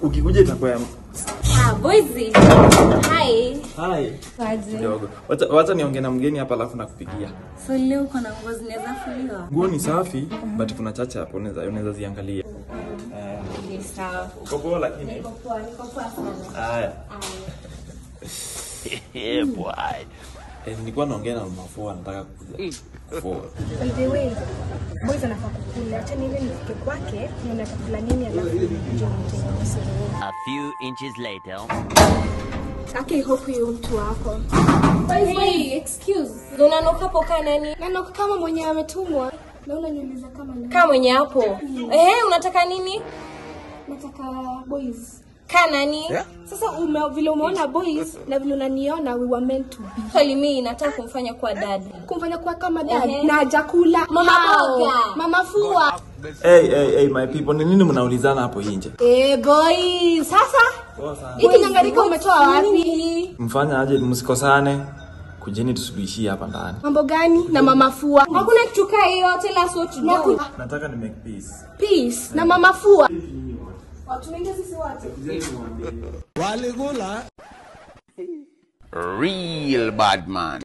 Ukikuja itakuwa boys. Hi. Hi. Dogo. Wacha niongee na mgeni hapa alafu nakupigia. So leo uko na nguo zinaweza fuliwa? Nguo ni safi but kuna chacha hapo unaweza ziangalia. Ni sawa. Uko poa lakini. Niko poa sana. Haya. Boy. Nilikuwa naongea na Mafua nataka kukuja. By the way, boys anafaa kukula. Acha niende nifike kwake, nione atakula nini alafu nje nitengeneze. A few inches later. Okay, hope you mtu wako. Hey, excuse. Unanuka hapo kama nani? Nanuka kama mwenye ametumwa. Naona niuliza kama nani. Kama mwenye hapo. Unataka nini? Nataka boys. Kana nani? Sasa vile umeona boys na vile unaniona we were meant to be. Kweli mimi nataka kumfanya kwa dad. Kumfanya kwa kama dad na hajakula. Mama boga. Mama Fua. Hey my people, ni nini mnaulizana hapo nje? Boys, sasa? Poa sana. Hiki nyangariko umetoa wapi? Mfanya aje msikosane. Kujeni tusuluhishie hapa ndani. Mambo gani na Mama Fua? Hakuna kitu kaa hiyo, tell us what to do. Nataka ni make peace. Peace na Mama Fua. Watu wengi sisi watu. Real bad man.